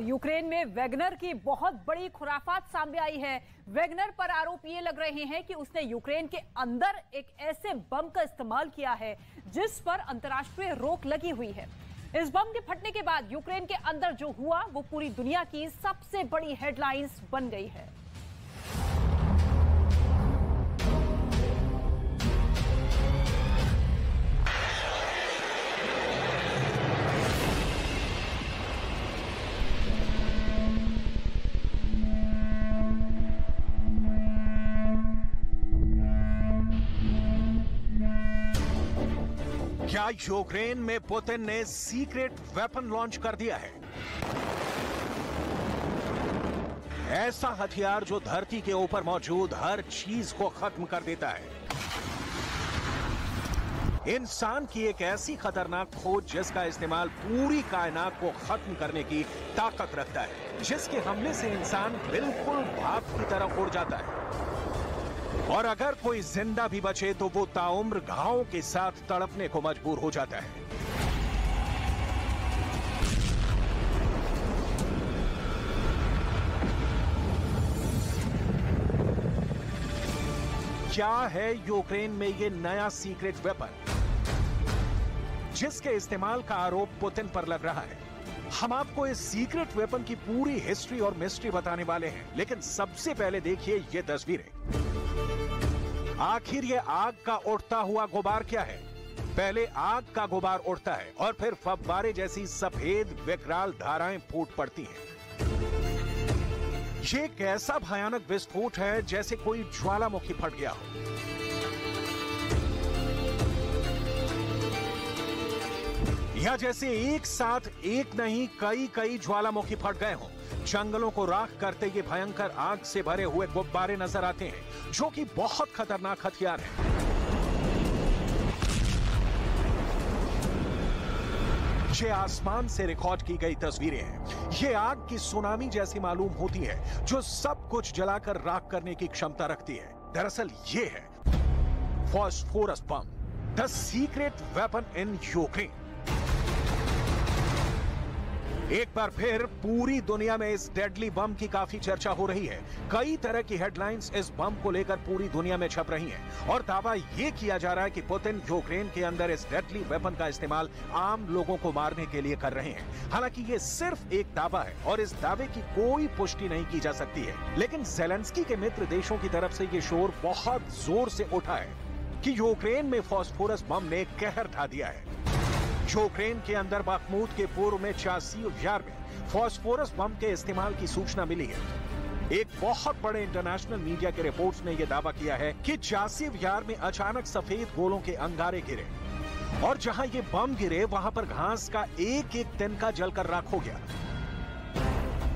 और यूक्रेन में वैगनर की बहुत बड़ी खुराफात सामने आई है। वैगनर पर आरोप ये लग रहे हैं कि उसने यूक्रेन के अंदर एक ऐसे बम का इस्तेमाल किया है जिस पर अंतर्राष्ट्रीय रोक लगी हुई है। इस बम के फटने के बाद यूक्रेन के अंदर जो हुआ वो पूरी दुनिया की सबसे बड़ी हेडलाइंस बन गई है। क्या यूक्रेन में पुतिन ने सीक्रेट वेपन लॉन्च कर दिया है? ऐसा हथियार जो धरती के ऊपर मौजूद हर चीज को खत्म कर देता है। इंसान की एक ऐसी खतरनाक खोज जिसका इस्तेमाल पूरी कायनात को खत्म करने की ताकत रखता है, जिसके हमले से इंसान बिल्कुल भाप की तरफ उड़ जाता है और अगर कोई जिंदा भी बचे तो वो ताउम्र घावों के साथ तड़पने को मजबूर हो जाता है। क्या है यूक्रेन में ये नया सीक्रेट वेपन जिसके इस्तेमाल का आरोप पुतिन पर लग रहा है? हम आपको इस सीक्रेट वेपन की पूरी हिस्ट्री और मिस्ट्री बताने वाले हैं, लेकिन सबसे पहले देखिए ये तस्वीरें। आखिर ये आग का उड़ता हुआ गुबार क्या है? पहले आग का गुबार उड़ता है और फिर फव्वारे जैसी सफेद विकराल धाराएं फूट पड़ती हैं। ये एक ऐसा भयानक विस्फोट है जैसे कोई ज्वालामुखी फट गया हो। या जैसे एक साथ एक नहीं कई ज्वालामुखी फट गए हों। जंगलों को राख करते ये भयंकर आग से भरे हुए गुब्बारे नजर आते हैं जो कि बहुत खतरनाक हथियार है। ये आसमान से रिकॉर्ड की गई तस्वीरें हैं। ये आग की सुनामी जैसी मालूम होती है जो सब कुछ जलाकर राख करने की क्षमता रखती है। दरअसल ये है phosphorus bomb, the secret weapon in Ukraine. एक बार फिर पूरी दुनिया में इस डेडली बम की काफी चर्चा हो रही है। कई तरह की हेडलाइंस इस बम को लेकर पूरी दुनिया में छप रही हैं और दावा यह किया जा रहा है कि पुतिन यूक्रेन के अंदर इस डेडली वेपन का इस्तेमाल आम लोगों को मारने के लिए कर रहे हैं। हालांकि ये सिर्फ एक दावा है और इस दावे की कोई पुष्टि नहीं की जा सकती है, लेकिन ज़ेलेंस्की के मित्र देशों की तरफ से ये शोर बहुत जोर से उठा है कि यूक्रेन में फॉस्फोरस बम ने कहर ढा दिया है। यूक्रेन के अंदर बखमूत के पूर्व में चासीव यार में फॉस्फोरस बम के इस्तेमाल की सूचना मिली है। एक बहुत बड़े इंटरनेशनल मीडिया के रिपोर्ट्स ने यह दावा किया है कि चासीव यार में अचानक सफेद गोलों के अंगारे गिरे और जहां ये बम गिरे वहां पर घास का एक एक तिनका जलकर राख हो गया।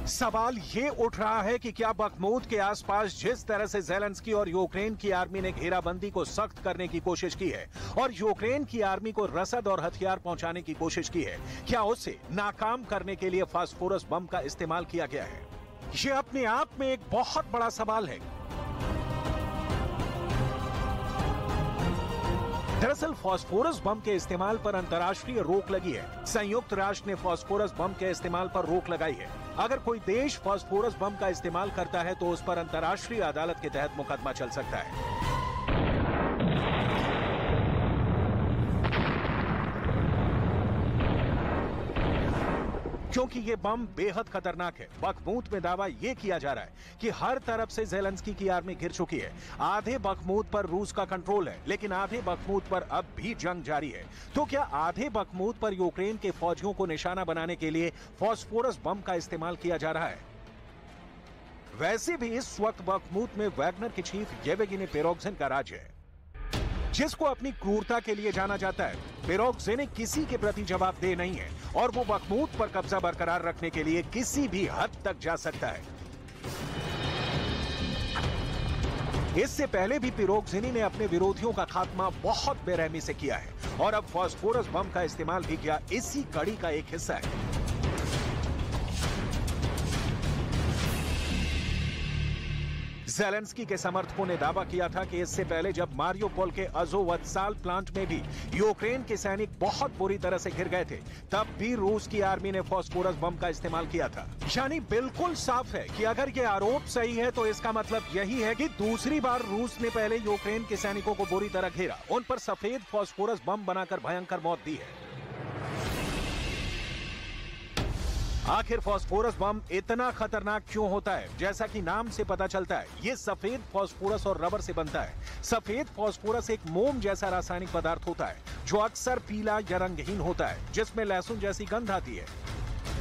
सवाल ये उठ रहा है कि क्या बखमूत के आसपास जिस तरह से ज़ेलेंस्की और यूक्रेन की आर्मी ने घेराबंदी को सख्त करने की कोशिश की है और यूक्रेन की आर्मी को रसद और हथियार पहुंचाने की कोशिश की है, क्या उसे नाकाम करने के लिए फास्फोरस बम का इस्तेमाल किया गया है? ये अपने आप में एक बहुत बड़ा सवाल है। दरअसल फास्फोरस बम के इस्तेमाल पर अंतर्राष्ट्रीय रोक लगी है। संयुक्त राष्ट्र ने फास्फोरस बम के इस्तेमाल पर रोक लगाई है। अगर कोई देश फास्फोरस बम का इस्तेमाल करता है तो उस पर अंतर्राष्ट्रीय अदालत के तहत मुकदमा चल सकता है। क्योंकि ये बम बेहद खतरनाक है। बखमूत में दावा ये किया जा रहा है कि हर तरफ से ज़ेलेंस्की की आर्मी घिर चुकी है। आधे बखमूत पर रूस का कंट्रोल है, लेकिन आधे बखमूत पर अब भी जंग जारी है। तो क्या आधे बखमूत पर यूक्रेन के फौजियों को निशाना बनाने के लिए फॉस्फोरस बम का इस्तेमाल किया जा रहा है? वैसे भी इस वक्त बखमूत में वैगनर के चीफ येवगेनी प्रिगोजिन का राज है, जिसको अपनी क्रूरता के लिए जाना जाता है। प्रिगोजिन किसी के प्रति जवाबदेह नहीं है और वो बखमूत पर कब्जा बरकरार रखने के लिए किसी भी हद तक जा सकता है। इससे पहले भी प्रिगोजिन ने अपने विरोधियों का खात्मा बहुत बेरहमी से किया है और अब फास्फोरस बम का इस्तेमाल भी किया इसी कड़ी का एक हिस्सा है। ज़ेलेंस्की के समर्थकों ने दावा किया था कि इससे पहले जब मारियोपोल के अज़ोवत्साल प्लांट में भी यूक्रेन के सैनिक बहुत बुरी तरह से घिर गए थे, तब भी रूस की आर्मी ने फास्फोरस बम का इस्तेमाल किया था। यानी बिल्कुल साफ है कि अगर ये आरोप सही है तो इसका मतलब यही है कि दूसरी बार रूस ने पहले यूक्रेन के सैनिकों को बुरी तरह घेरा, उन पर सफेद फास्फोरस बम बनाकर भयंकर मौत दी है। आखिर फास्फोरस बम इतना खतरनाक क्यों होता है? जैसा कि नाम से पता चलता है, ये सफेद फास्फोरस और रबर से बनता है। सफेद फास्फोरस एक मोम जैसा रासायनिक पदार्थ होता है जो अक्सर पीला या रंगहीन होता है, जिसमें लहसुन जैसी गंध आती है।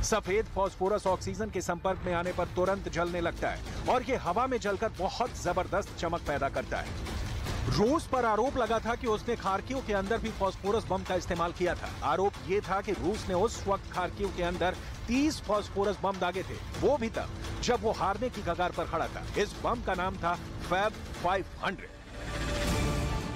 सफेद फास्फोरस ऑक्सीजन के संपर्क में आने पर तुरंत जलने लगता है और ये हवा में जलकर बहुत जबरदस्त चमक पैदा करता है। रूस पर आरोप लगा था कि उसने खार्किव के अंदर भी फास्फोरस बम का इस्तेमाल किया था। आरोप ये था कि रूस ने उस वक्त खार्किव के अंदर 30 फास्फोरस बम दागे थे, वो भी तब जब वो हारने की कगार पर खड़ा था। इस बम का नाम था फैब 500।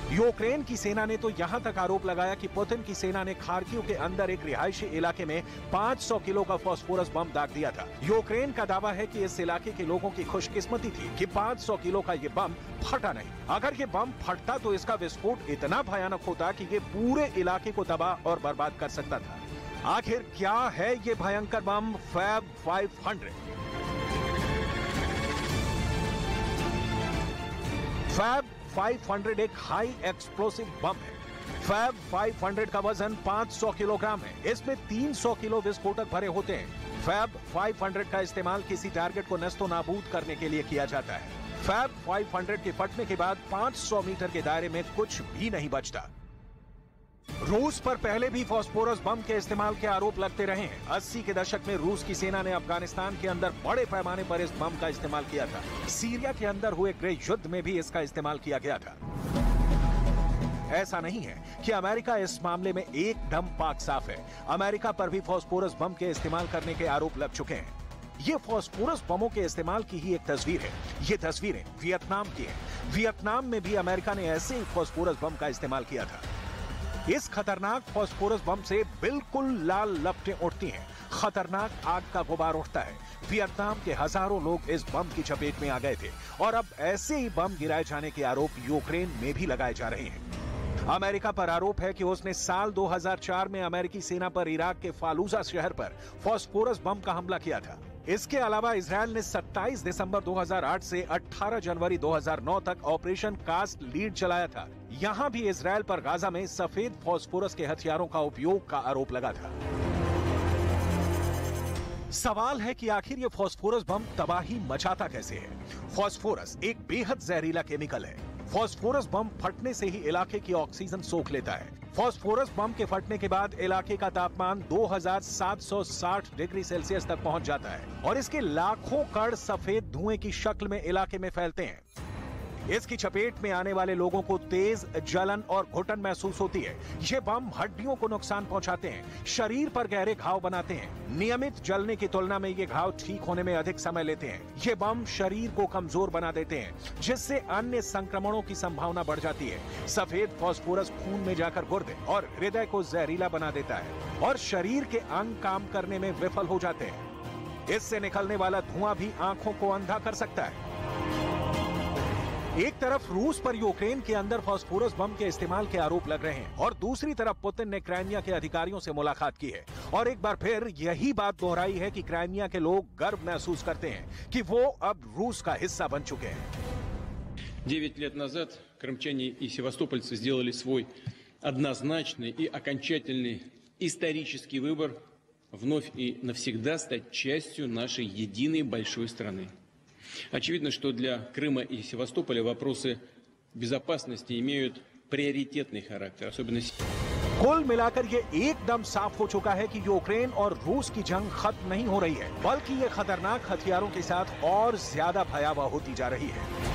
यूक्रेन की सेना ने तो यहां तक आरोप लगाया कि पुतिन की सेना ने खार्किव के अंदर एक रिहायशी इलाके में 500 किलो का फास्फोरस बम दाग दिया था। यूक्रेन का दावा है कि इस इलाके के लोगों की खुशकिस्मती थी कि 500 किलो का ये बम फटा नहीं। अगर ये बम फटता तो इसका विस्फोट इतना भयानक होता कि ये पूरे इलाके को तबाह और बर्बाद कर सकता था। आखिर क्या है ये भयंकर बम फैब 500? फैब 500 एक हाई एक्सप्लोसिव बम है। फैब 500 का वजन 500 किलोग्राम है। इसमें 300 किलो विस्फोटक भरे होते हैं। फैब 500 का इस्तेमाल किसी टारगेट को नस्तो नाबूद करने के लिए किया जाता है। फैब 500 के फटने के बाद 500 मीटर के दायरे में कुछ भी नहीं बचता। रूस पर पहले भी फास्फोरस बम के इस्तेमाल के आरोप लगते रहे हैं। 80 के दशक में रूस की सेना ने अफगानिस्तान के अंदर बड़े पैमाने पर इस बम का इस्तेमाल किया था। सीरिया के अंदर हुए गृह युद्ध में भी इसका इस्तेमाल किया गया था। ऐसा नहीं है कि अमेरिका इस मामले में एकदम पाक साफ है। अमेरिका पर भी फास्फोरस बम के इस्तेमाल करने के आरोप लग चुके हैं। ये फास्फोरस बमों के इस्तेमाल की ही एक तस्वीर है। ये तस्वीरें वियतनाम की हैं। वियतनाम में भी अमेरिका ने ऐसे ही फास्फोरस बम का इस्तेमाल किया था। इस खतरनाक फास्फोरस बम से बिल्कुल लाल लपटें उठती हैं। खतरनाक आग का गुबार उठता है। वियतनाम के हजारों लोग इस बम की चपेट में आ गए थे और अब ऐसे ही बम गिराए जाने के आरोप यूक्रेन में भी लगाए जा रहे हैं। अमेरिका पर आरोप है कि उसने साल 2004 में अमेरिकी सेना पर इराक के फालूजा शहर पर फास्फोरस बम का हमला किया था। इसके अलावा इजरायल ने 27 दिसंबर 2008 से 18 जनवरी 2009 तक ऑपरेशन कास्ट लीड चलाया था। यहां भी इजरायल पर गाजा में सफेद फास्फोरस के हथियारों का उपयोग का आरोप लगा था। सवाल है कि आखिर ये फास्फोरस बम तबाही मचाता कैसे है? फास्फोरस एक बेहद जहरीला केमिकल है। फास्फोरस बम फटने से ही इलाके की ऑक्सीजन सोख लेता है। फास्फोरस बम के फटने के बाद इलाके का तापमान 2760 डिग्री सेल्सियस तक पहुंच जाता है और इसके लाखों कण सफेद धुएं की शक्ल में इलाके में फैलते हैं। इसकी चपेट में आने वाले लोगों को तेज जलन और घुटन महसूस होती है। ये बम हड्डियों को नुकसान पहुंचाते हैं, शरीर पर गहरे घाव बनाते हैं। नियमित जलने की तुलना में ये घाव ठीक होने में अधिक समय लेते हैं। ये बम शरीर को कमजोर बना देते हैं, जिससे अन्य संक्रमणों की संभावना बढ़ जाती है। सफेद फास्फोरस खून में जाकर गुर्दे और हृदय को जहरीला बना देता है और शरीर के अंग काम करने में विफल हो जाते हैं। इससे निकलने वाला धुआं भी आंखों को अंधा कर सकता है। एक तरफ रूस पर यूक्रेन के अंदर फास्फोरस बम के इस्तेमाल के आरोप लग रहे हैं और दूसरी तरफ पुतिन ने क्राइमिया के अधिकारियों से मुलाकात की है और एक बार फिर यही बात दोहराई है कि क्राइमिया के लोग गर्व महसूस करते हैं कि वो अब रूस का हिस्सा बन चुके हैं। 9 лет назад крымчане и севастопольцы сделали свой однозначный и окончательный исторический выбор вновь и навсегда стать частью нашей единой большой страны. Очевидно, что для Крыма и Севастополя вопросы безопасности имеют приоритетный характер, особенно कुल मिलाकर ये एकदम साफ हो चुका है कि यूक्रेन और रूस की जंग खत्म नहीं हो रही है, बल्कि ये खतरनाक हथियारों के साथ और ज्यादा भयावह होती जा रही है।